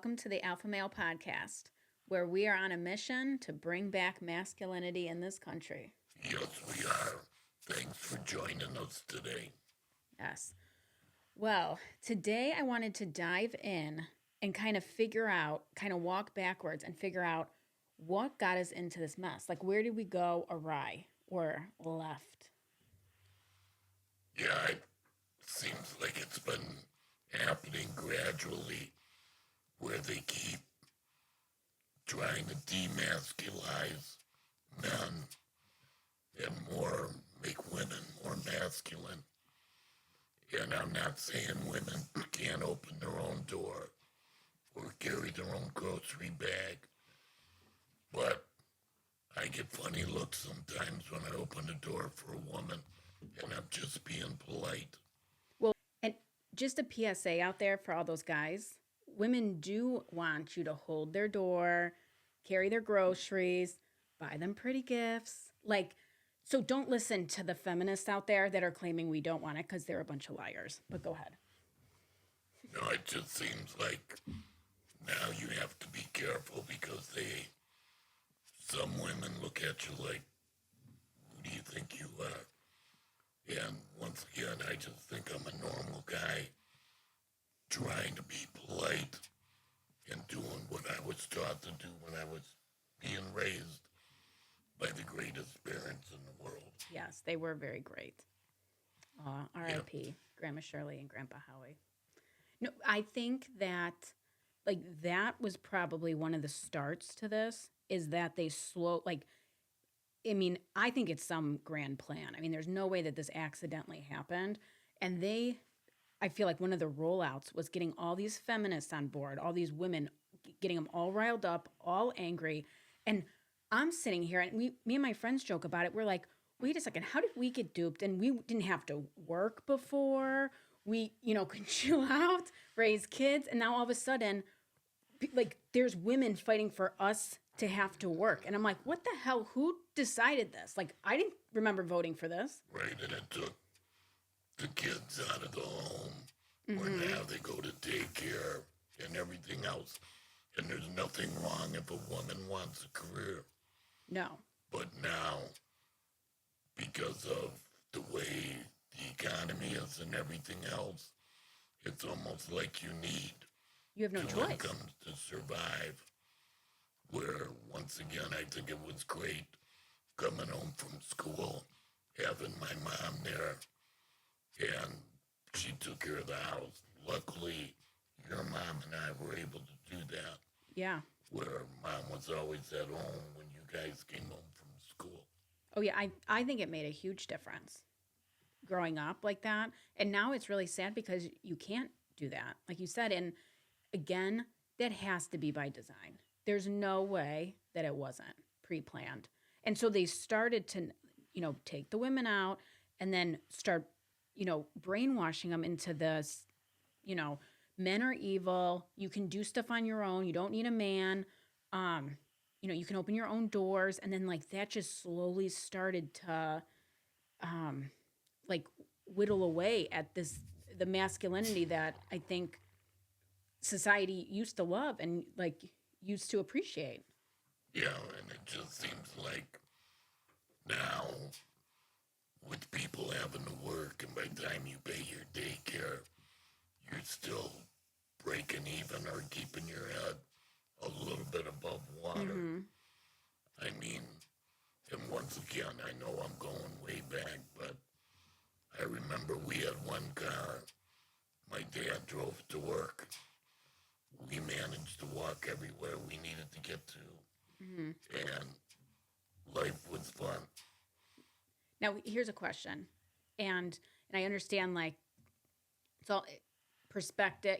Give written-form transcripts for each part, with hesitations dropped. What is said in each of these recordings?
welcome to the Alphamale podcast, where we are on a mission to bring back masculinity in this country. Yes, we are. Thanks for joining us today. Yes. Well, today I wanted to dive in and kind of figure out, kind of walk backwards and figure out what got us into this mess. Like, where did we go awry or left? Yeah, it seems like it's been happening gradually where they keep trying to demasculize men and make women more masculine. And I'm not saying women can't open their own door or carry their own grocery bag, but I get funny looks sometimes when I open the door for a woman and I'm just being polite. Well, and just a PSA out there for all those guys, women do want you to hold their door, carry their groceries, buy them pretty gifts. So don't listen to the feminists out there that are claiming we don't want it because they're a bunch of liars. But go ahead. No, it just seems like now you have to be careful because some women look at you like, who do you think you are? And once again, I just think I'm a normal guy trying to be polite and doing what I was taught to do when I was being raised by the greatest parents in the world. Yes, they were very great. R.I.P. Grandma Shirley and Grandpa Howie. No, I think that that was probably one of the starts to this is that they I think it's some grand plan. I mean, there's no way that this accidentally happened. And I feel like one of the rollouts was getting all these feminists on board, all these women, getting them all riled up, all angry. And I'm sitting here and me and my friends joke about it. We're like, wait a second, how did we get duped? And we didn't have to work before. We, could chill out, raise kids. And now all of a sudden, there's women fighting for us to have to work. And I'm like, what the hell? Who decided this? I didn't remember voting for this. Right, and it took the kids out of the home where now they go to daycare and everything else. And there's nothing wrong if a woman wants a career. No. But now, because of the way the economy is and everything else, it's almost like you have no choice. income to survive. Where, once again, I think it was great coming home from school, having my mom there, and she took care of the house. Luckily, your mom and I were able to do that. Yeah. Where mom was always at home when you guys came home from school. Oh, yeah. I think it made a huge difference growing up like that. And now it's really sad because you can't do that. Like you said, and again, that has to be by design. There's no way that it wasn't pre-planned. And so they started to, take the women out and then start, brainwashing them into this, men are evil. You can do stuff on your own. You don't need a man. You can open your own doors. And then that just slowly started to whittle away at the masculinity that I think society used to love and used to appreciate. Yeah, and it just seems like now with people having to work and by the time you pay your daycare, you're still breaking even or keeping your head a little bit above water. Mm-hmm. I mean, and once again, I know I'm going way back, but I remember we had one car. My dad drove to work. We managed to walk everywhere we needed to get to. Mm-hmm. And life was fun. Now, here's a question. And I understand it's all perspective,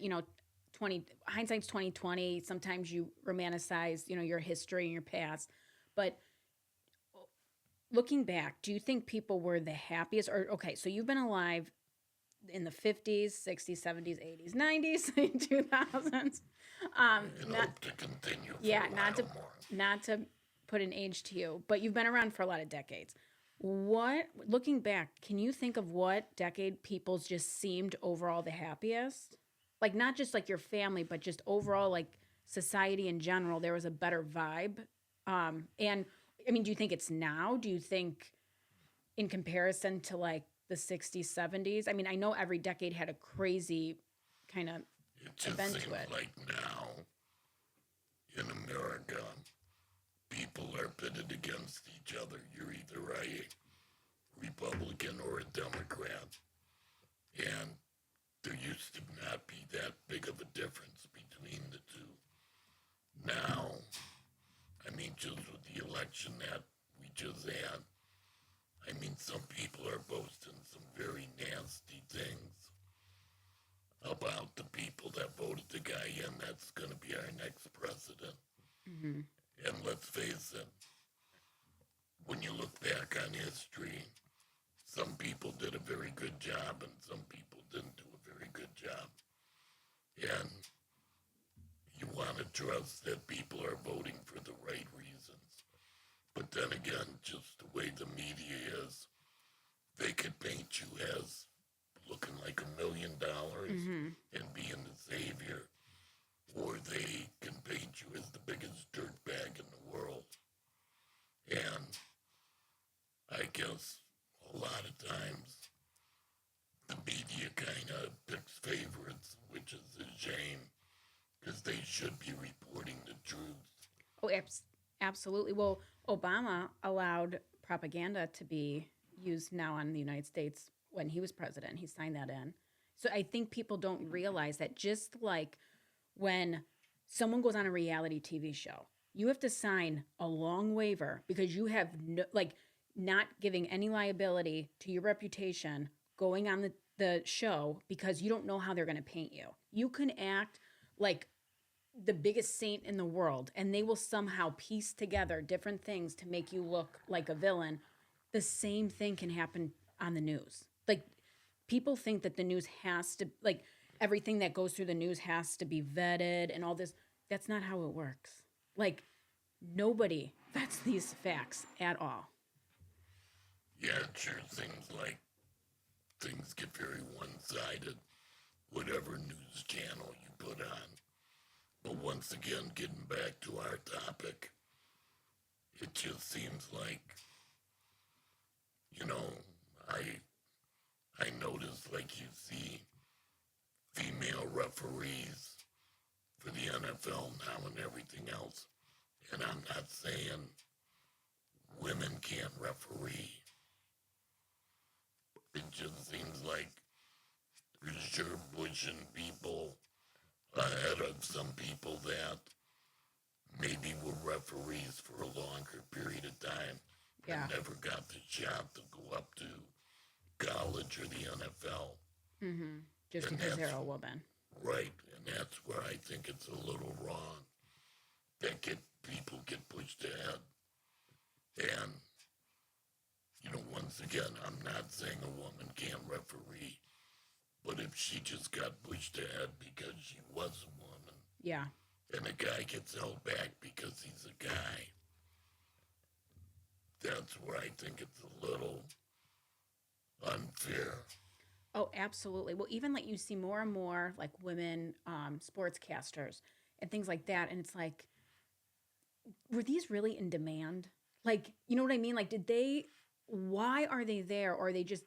hindsight's 2020. Sometimes you romanticize, your history and your past. But looking back, do you think people were the happiest? Okay, so you've been alive in the 50s, 60s, 70s, 80s, 90s, 2000s. Hope to continue for not to put an age to you, but you've been around for a lot of decades. Looking back, can you think of what decade people just seemed overall the happiest? Not just your family, but just overall society in general, there was a better vibe. And I mean, do you think it's now? Do you think in comparison to like the 60s, 70s? I mean, I know every decade had a crazy kind of It just event seems to it. like now in America, people are pitted against each other. You're either a Republican or a Democrat. And there used to not be that big of a difference between the two. Now, I mean, just with the election that we just had, I mean, some people are boasting some very nasty things about the people that voted the guy in that's going to be our next president. Mm-hmm. And let's face it, when you look back on history, some people did a very good job and some people didn't do a very good job. And you want to trust that people are voting for the right reasons. But then again, just the way the media is, they could paint you as looking like $1 million Mm-hmm. and being the savior, or they can paint you as the biggest dirtbag in the world. And I guess a lot of times the media kind of picks favorites, which is a shame because they should be reporting the truth. Oh, absolutely. Well, Obama allowed propaganda to be used now on the United States when he was president. He signed that in. So I think people don't realize that just like when someone goes on a reality TV show, you have to sign a long waiver because you have no, like not giving any liability to your reputation going on the show because you don't know how they're going to paint you. You can act like the biggest saint in the world and they will somehow piece together different things to make you look like a villain. The same thing can happen on the news. Like people think that the news has to like everything that goes through the news has to be vetted and all this. That's not how it works. Like nobody vets these facts at all. Yeah, it sure seems like things get very one-sided, whatever news channel you put on. But once again, getting back to our topic, it just seems like, you know, I notice like you see female referees for the NFL now and everything else. And I'm not saying women can't referee. It just seems like they're sure pushing people ahead of some people that maybe were referees for a longer period of time Yeah. and never got the shot to go up to college or the NFL. Mm-hmm. Just And because they're that's a woman. right, and that's where I think it's a little wrong. That people get pushed ahead. And, you know, once again, I'm not saying a woman can't referee, but if she just got pushed ahead because she was a woman, Yeah. and a guy gets held back because he's a guy, that's where I think it's a little unfair. Oh, absolutely. Well, even like you see more and more like women sportscasters and things like that. And it's like, were these really in demand? Like, you know what I mean? Like, why are they there? Or are they just,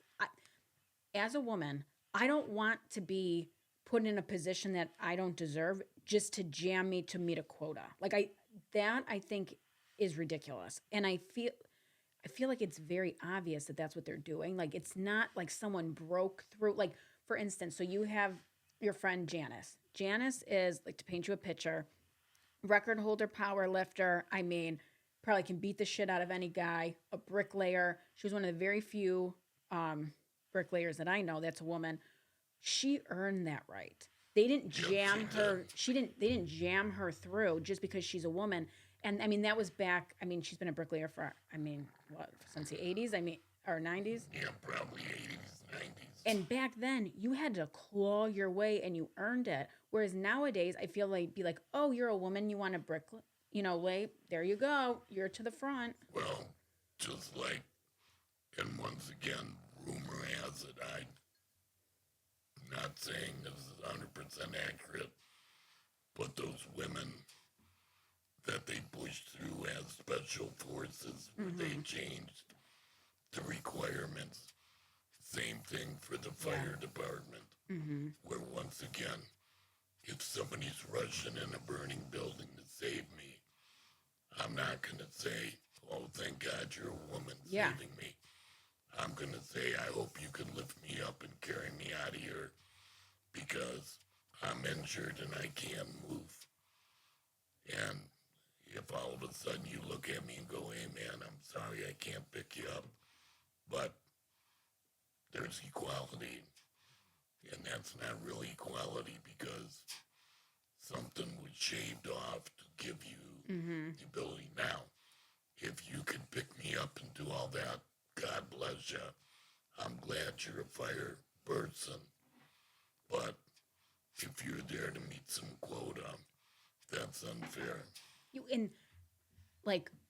as a woman, I don't want to be put in a position that I don't deserve just to jam me to meet a quota. Like, I think is ridiculous. And I feel like it's very obvious that that's what they're doing. Like, it's not like someone broke through. Like, for instance, so you have your friend Janice. Janice is, like, to paint you a picture, record holder, power lifter. I mean, probably can beat the shit out of any guy, a bricklayer. She was one of the very few bricklayers that I know that's a woman. She earned that right. They didn't Yep, jam she her. did. They didn't jam her through just because she's a woman. And I mean, that was back. I mean, she's been a bricklayer for. I mean, what, since the 80s? I mean, or 90s. Yeah, probably 80s, 90s. And back then, you had to claw your way and you earned it. Whereas nowadays, I feel like be like, oh, you're a woman, you want a brick, lay. There you go. You're to the front. Well, just like, and once again, rumor has it, I'm not saying this is 100% accurate, but those women that they pushed through as special forces where they changed the requirements. Same thing for the fire department, where once again, if somebody's rushing in a burning building to save me, I'm not going to say, oh, thank God you're a woman saving me. I'm going to say, I hope you can lift me up and carry me out of here because I'm injured and I can't move. And if all of a sudden you look at me and go, hey man, I'm sorry I can't pick you up, but there's equality. And that's not really equality because something was shaved off to give you the ability. Now, if you can pick me up and do all that, God bless you. I'm glad you're a fire person. But if you're there to meet some quota, that's unfair.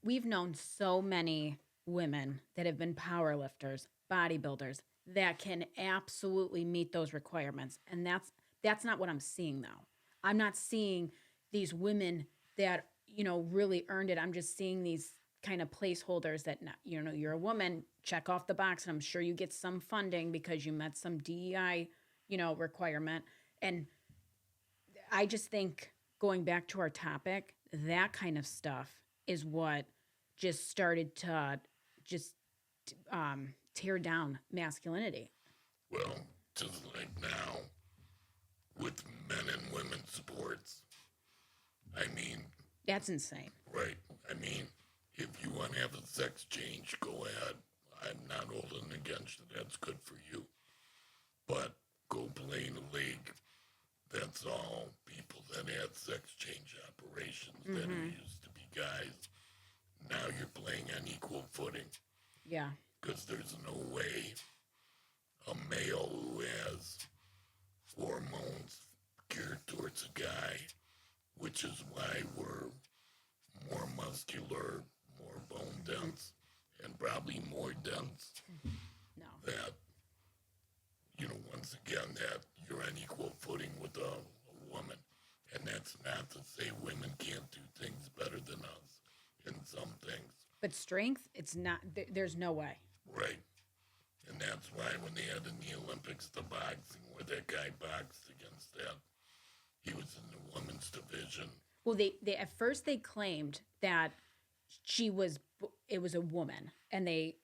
We've known so many women that have been power lifters, bodybuilders that can absolutely meet those requirements. And that's not what I'm seeing though. I'm not seeing these women that, really earned it. I'm just seeing these kind of placeholders that, you're a woman, check off the box, and I'm sure you get some funding because you met some DEI, requirement. And I just think going back to our topic, that kind of stuff is what just started to just tear down masculinity. Well, just like now with men and women's sports, I mean, That's insane. right? I mean, if you want to have a sex change, go ahead. I'm not holding against it. That's good for you. But go play in a league. That's all people that had sex change operations that used to be guys. Now you're playing on equal footing. Yeah. Because there's no way a male who has hormones geared towards a guy, which is why we're more muscular, more bone dense, and probably more dense. No. That, once again, that you're on equal footing with a woman. And that's not to say women can't do things better than us in some things. But strength, it's not, there's no way. Right. And that's why when they had in the Olympics the boxing, where that guy boxed against that, he was in the women's division. Well, they at first they claimed that it was a woman, and they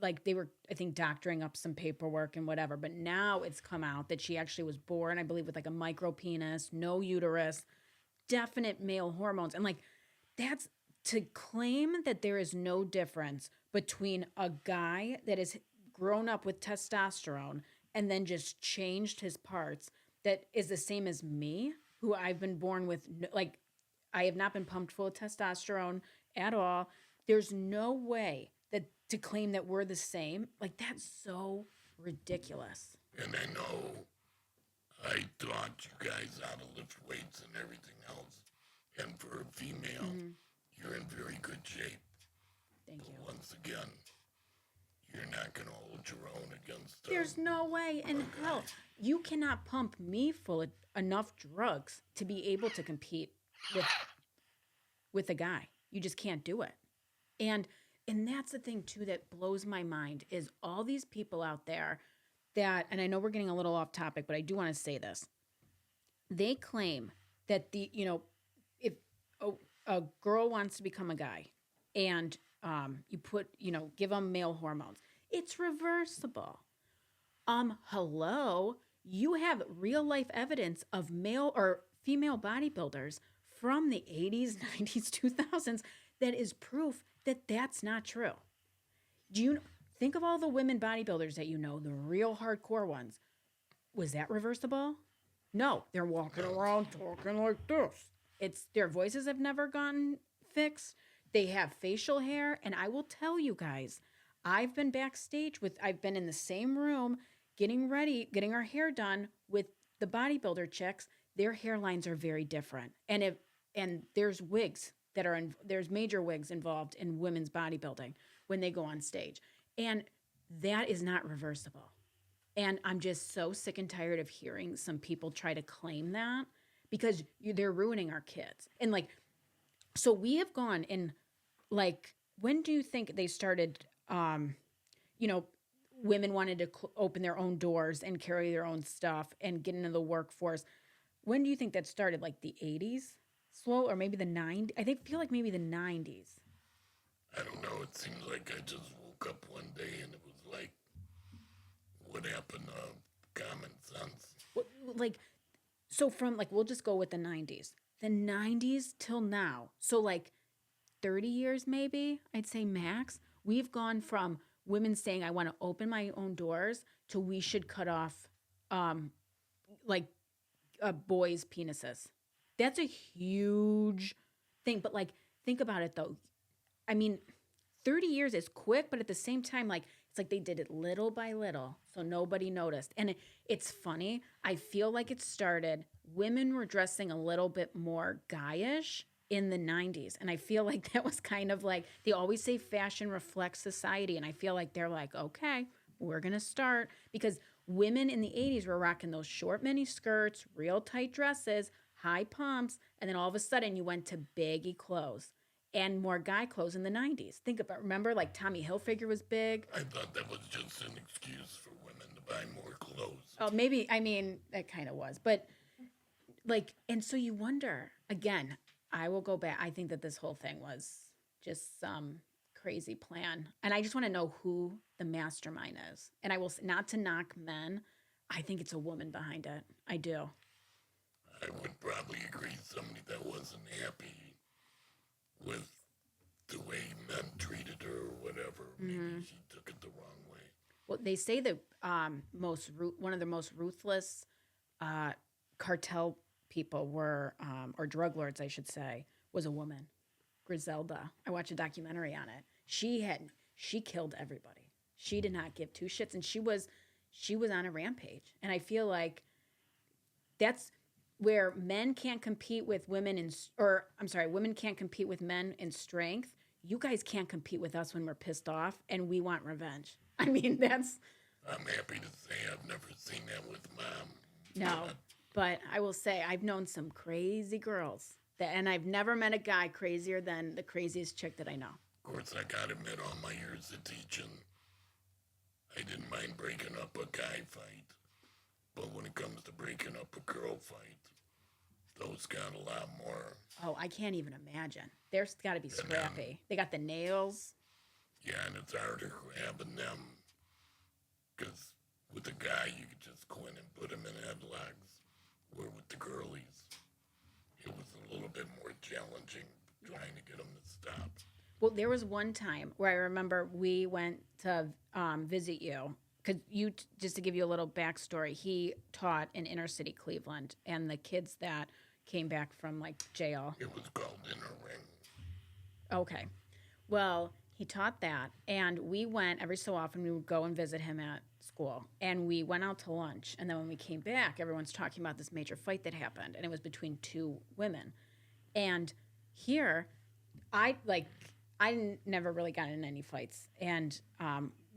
were, I think, doctoring up some paperwork and whatever. But now it's come out that she actually was born, I believe, with like a micro penis, no uterus, definite male hormones, and that's to claim that there is no difference between a guy that is grown up with testosterone and then just changed his parts that is the same as me, who I've been born with, I have not been pumped full of testosterone at all. There's no way that to claim that we're the same. That's so ridiculous. And I know I taught you guys how to lift weights and everything else. And for a female, you're in very good shape. Thank you. Once again, you're not going to hold your own against There's no way in hell. You cannot pump me full of enough drugs to be able to compete with a guy. You just can't do it. And that's the thing too that blows my mind is all these people out there that, and I know we're getting a little off topic, but I do want to say this. They claim that if a girl wants to become a guy and you give them male hormones, it's reversible. Hello, you have real life evidence of male or female bodybuilders from the 80s, 90s, 2000s that is proof that that's not true. Do you think of all the women bodybuilders that the real hardcore ones? Was that reversible? No, they're walking around talking like this. It's their voices have never gotten fixed. They have facial hair, and I will tell you guys, I've been backstage I've been in the same room getting ready, getting our hair done with the bodybuilder chicks. Their hairlines are very different. And there's wigs there's major wigs involved in women's bodybuilding when they go on stage. And that is not reversible. And I'm just so sick and tired of hearing some people try to claim that because they're ruining our kids. And So we have gone in, like, when do you think they started, you know, women wanted to open their own doors and carry their own stuff and get into the workforce? When do you think that started? Like the 80s? Slow, or maybe the 90s? I think feel like maybe the 90s. I don't know. It seems like I just woke up one day and it was like, what happened to common sense? Like, so from, like, we'll just go with the 90s. The 90s till now. So like 30 years maybe, I'd say max. We've gone from women saying I want to open my own doors to we should cut off um like boys' penises. That's a huge thing. But like, think about it though. I mean, 30 years is quick, but at the same time, like, it's like they did it little by little, so nobody noticed. And it's funny. I feel like it started, women were dressing a little bit more guyish in the 90s. And I feel like that was kind of like, they always say fashion reflects society. And I feel like they're like, okay, we're going to start. Because women in the 80s were rocking those short mini skirts, real tight dresses, high pumps. And then all of a sudden you went to baggy clothes and more guy clothes in the 90s. Think about, remember, like Tommy Hilfiger was big. I thought that was just an excuse for women to buy more clothes. Oh, maybe, I mean, that kind of was. But like, and so you wonder, again, I will go back. I think that this whole thing was just some crazy plan. And I just want to know who the mastermind is. And I will, not to knock men, I think it's a woman behind it. I do. I would probably agree somebody that wasn't happy with the way men treated her or whatever. Maybe she took it the wrong way. Well, they say that one of the most ruthless uh, cartel people were, or drug lords, I should say, was a woman, Griselda. I watched a documentary on it. She killed everybody. She did not give two shits, and she was on a rampage. And I feel like that's where men can't compete with women in, or I'm sorry, women can't compete with men in strength. You guys can't compete with us when we're pissed off and we want revenge. I mean, that's I'm happy to say I've never seen that with mom. no. But I will say I've known some crazy girls that, and I've never met a guy crazier than the craziest chick that I know. Of course, I gotta admit, all my years of teaching, I didn't mind breaking up a guy fight. But when it comes to breaking up a girl fight, those got a lot more. Oh, I can't even imagine. There's got to be scrappy. They got the nails. Yeah, and it's harder grabbing them. Because with a guy, you could just go in and put him in headlocks. Where with the girlies, it was a little bit more challenging trying to get them to stop. Well, there was one time where I remember we went to visit you. Because just to give you a little backstory, he taught in inner city Cleveland, and the kids that came back from like jail. It was called Inner Ring. Okay. Well, he taught that, and we went every so often. We would go and visit him at school, and we went out to lunch. And then when we came back, everyone's talking about this major fight that happened, and it was between two women. And here, I never really got in any fights, and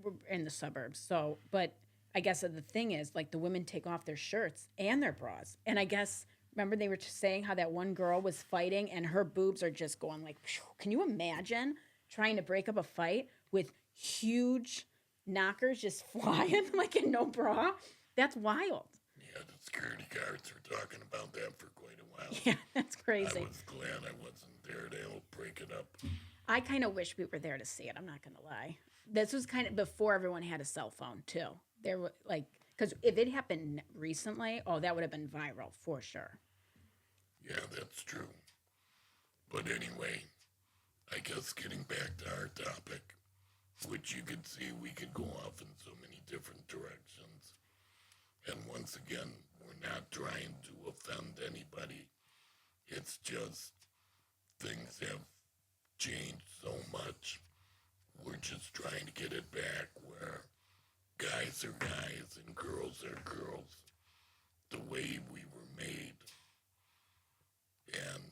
we're in the suburbs. So, but I guess the thing is, like, the women take off their shirts and their bras, and I guess remember they were just saying how that one girl was fighting and her boobs are just going like, phew. Can you imagine trying to break up a fight with huge knockers just flying like in no bra? That's wild. Yeah, the security guards were talking about that for quite a while. Yeah, that's I crazy. was glad I wasn't there to help break it up. I kind of wish we were there to see it. I'm not going to lie. This was kind of before everyone had a cell phone, too. There were like, because if it happened recently, oh, that would have been viral for sure. Yeah, that's true. But anyway, I guess getting back to our topic, which you can see we could go off in so many different directions. And once again, we're not trying to offend anybody. It's just things have changed so much. We're just trying to get it back where guys are guys and girls are girls, the way we were made. And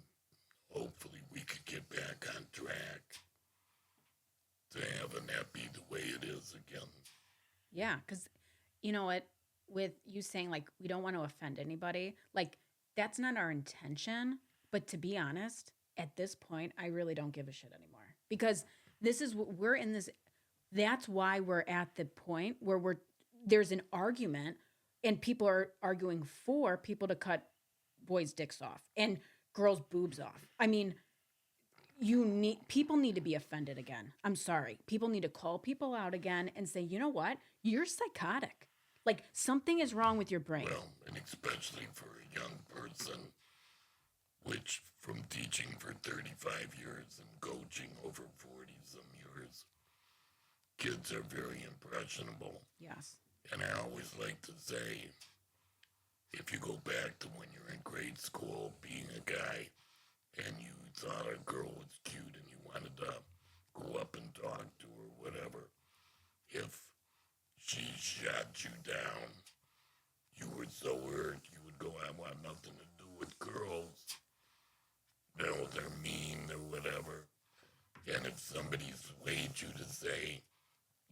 hopefully we could get back on track to having that be the way it is again. Yeah, because you know what? With you saying, like, we don't want to offend anybody, like, that's not our intention. But to be honest, at this point, I really don't give a shit anymore because this is what we're in this. That's why we're at the point where there's an argument and people are arguing for people to cut boys' dicks off and girls' boobs off. I mean, people need to be offended again. I'm sorry. People need to call people out again and say, you know what? You're psychotic. Like something is wrong with your brain. Well, and especially for a young person, which from teaching for 35 years and coaching over 40 some years, kids are very impressionable. Yes. And I always like to say, if you go back to when you're in grade school, being a guy, and you thought a girl was cute and you wanted to go up and talk to her, whatever, if she shot you down, you were so hurt, you would go, I want nothing to do with girls. You know, they're mean or whatever. And if somebody swayed you to say,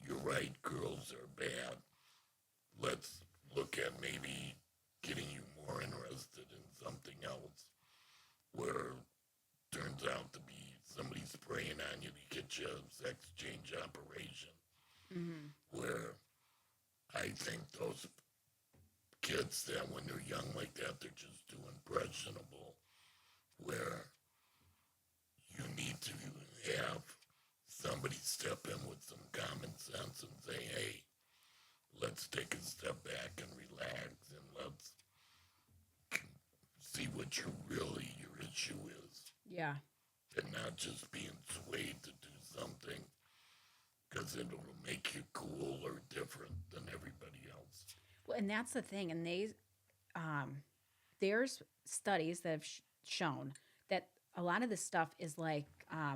you're right, girls are bad, let's look at maybe getting you more interested in something else, where turns out to be somebody's preying on you to get you a sex change operation. Where I think those kids that when they're young like that, they're just too impressionable, where you need to have somebody step in with some common sense and say, hey, let's take a step back and relax and let's see what your issue is. Yeah. And not just being swayed to do something because it'll make you cool or different than everybody else. Well, and that's the thing. And there's studies that have shown that a lot of this stuff is like,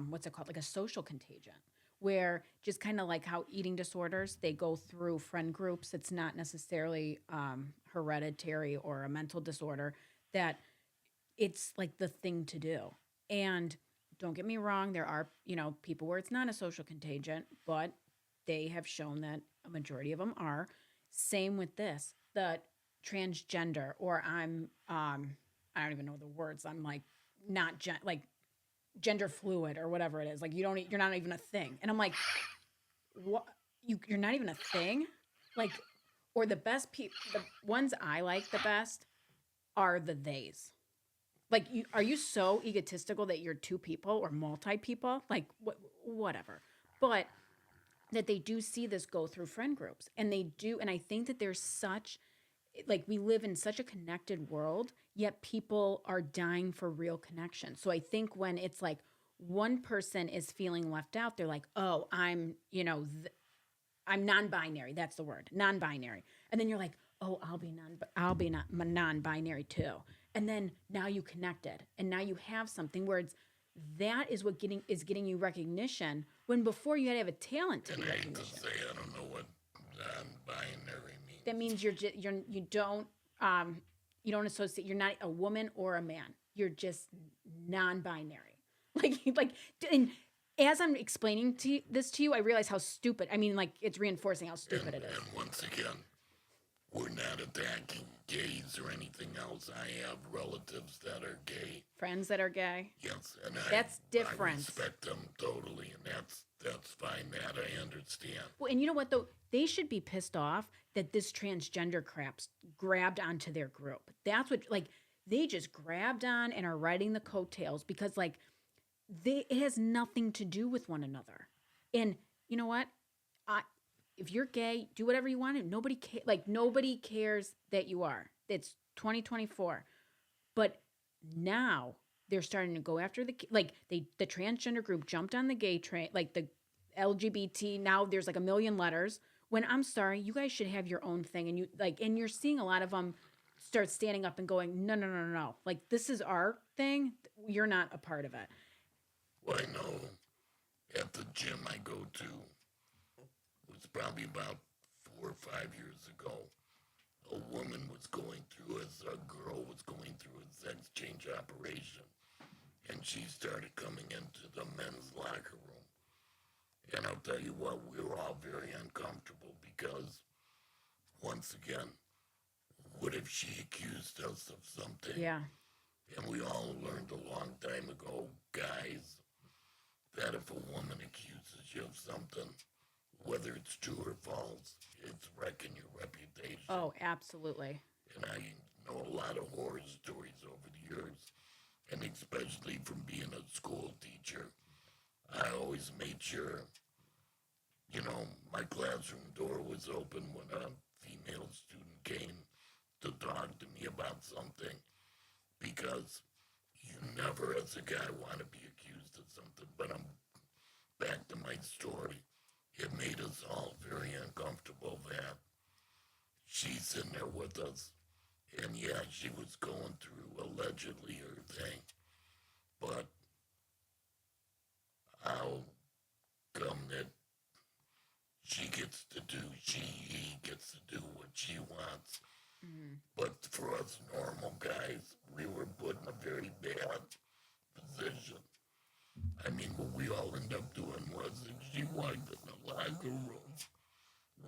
what's it called? Like a social contagion, where just kind of like how eating disorders, they go through friend groups. It's not necessarily hereditary or a mental disorder, that it's like the thing to do. And don't get me wrong, there are, people where it's not a social contagion, but they have shown that a majority of them are. Same with this, the transgender, or I don't even know the words. I'm like not like gender fluid or whatever it is. Like you're not even a thing. And I'm like, what? You're not even a thing? Like, or the ones I like the best are the theys. Like, are you so egotistical that you're two people or multi people? Like, whatever. But that they do see this go through friend groups, and they do. And I think that there's we live in such a connected world, yet people are dying for real connection. So I think when it's like one person is feeling left out, they're like, oh, I'm non-binary. That's the word, non-binary. And then you're like, oh, I'll be non-binary too. And then now you connected, and now you have something where that is what is getting you recognition, when before you had to have a talent to be recognition. I hate to say, I don't know what non-binary means. That means you don't associate. You're not a woman or a man. You're just non-binary. And as I'm explaining this to you, I realize how stupid. I mean, like, it's reinforcing how stupid it is. And once again, we're not attacking gays or anything else. I have relatives that are gay. Friends that are gay. Yes, and that's different. I respect them totally, and that's fine. That I understand. Well, and you know what though? They should be pissed off that this transgender crap's grabbed onto their group. That's what, like, they just grabbed on and are riding the coattails because, like, it has nothing to do with one another. And you know what? If you're gay, do whatever you want to. Nobody cares that you are. It's 2024. But now they're starting to go after the transgender group jumped on the gay train, like the LGBT. Now there's like a million letters. When I'm sorry, you guys should have your own thing. And you're seeing a lot of them start standing up and going, no. Like, this is our thing. You're not a part of it. Well, I know at the gym I go to, it was probably about 4 or 5 years ago, a woman was going through, a girl was going through a sex change operation, and she started coming into the men's locker room. And I'll tell you what, we were all very uncomfortable because, once again, what if she accused us of something? Yeah. And we all learned a long time ago, guys, that if a woman accuses you of something, whether it's true or false, it's wrecking your reputation. Oh, absolutely. And I know a lot of horror stories over the years, and especially from being a school teacher, I always made sure, my classroom door was open when a female student came to talk to me about something, because you never, as a guy, want to be accused of something. But I'm back to my story. It made us all very uncomfortable that she's in there with us. And yeah, she was going through allegedly her thing. But how come that he gets to do what she wants? Mhm. But for us normal guys, we were put in a very bad position. I mean, what we all end up doing was if she walked in the locker room,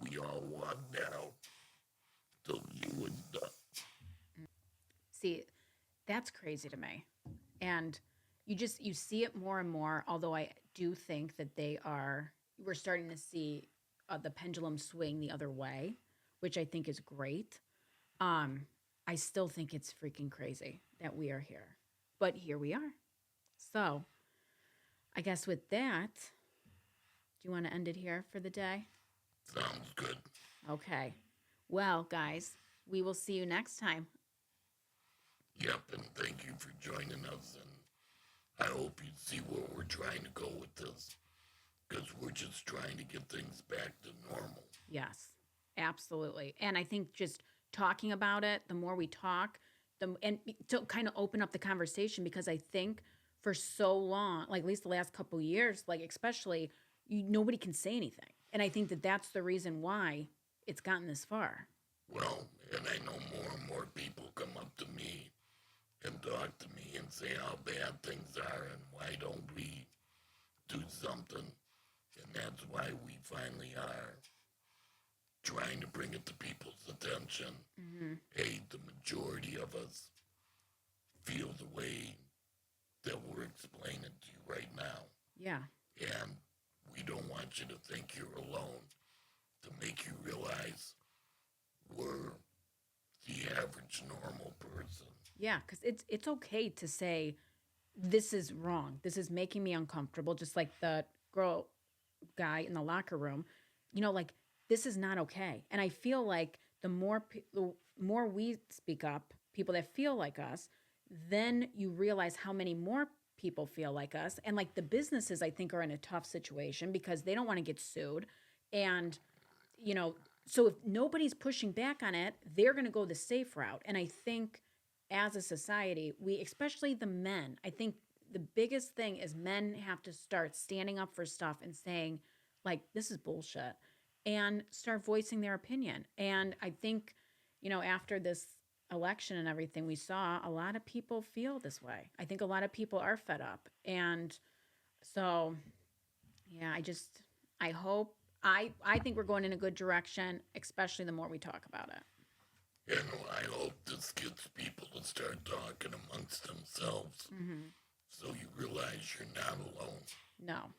we all walked out till she was done. See, that's crazy to me. And you see it more and more, although I do think that we're starting to see the pendulum swing the other way, which I think is great. Um, I still think it's freaking crazy that we are here, but here we are. So I guess with that, do you want to end it here for the day? Sounds good. Okay. Well, guys, we will see you next time. Yep, and thank you for joining us. And I hope you see where we're trying to go with this, because we're just trying to get things back to normal. Yes, absolutely. And I think just talking about it, the more we talk, to kind of open up the conversation, because I think for so long, like at least the last couple of years, like especially, nobody can say anything. And I think that that's the reason why it's gotten this far. Well, and I know more and more people come up to me and talk to me and say how bad things are and why don't we do something. And that's why we finally are trying to bring it to people's attention. Hmm. Hey, the majority of us feel the way that we're explaining to you right now. Yeah. And we don't want you to think you're alone, to make you realize we're the average normal person. Yeah, because it's okay to say this is wrong. This is making me uncomfortable. Just like the girl guy in the locker room, like this is not okay. And I feel like the more we speak up, people that feel like us, then you realize how many more people feel like us. And like the businesses, I think, are in a tough situation because they don't want to get sued. And, you know, so if nobody's pushing back on it, they're going to go the safe route. And I think as a society, especially the men, I think the biggest thing is men have to start standing up for stuff and saying, like, this is bullshit, and start voicing their opinion. And I think, after this election and everything, we saw a lot of people feel this way. I think a lot of people are fed up. And so, yeah, I hope, I think we're going in a good direction, especially the more we talk about it. And I hope this gets people to start talking amongst themselves, Hmm. so you realize you're not alone No.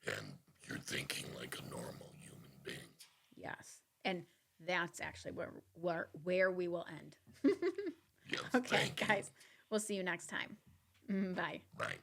and you're thinking like a normal human being. Yes. And that's actually where we will end. Yes, Okay, thank you. guys. We'll see you next time. Bye. Bye.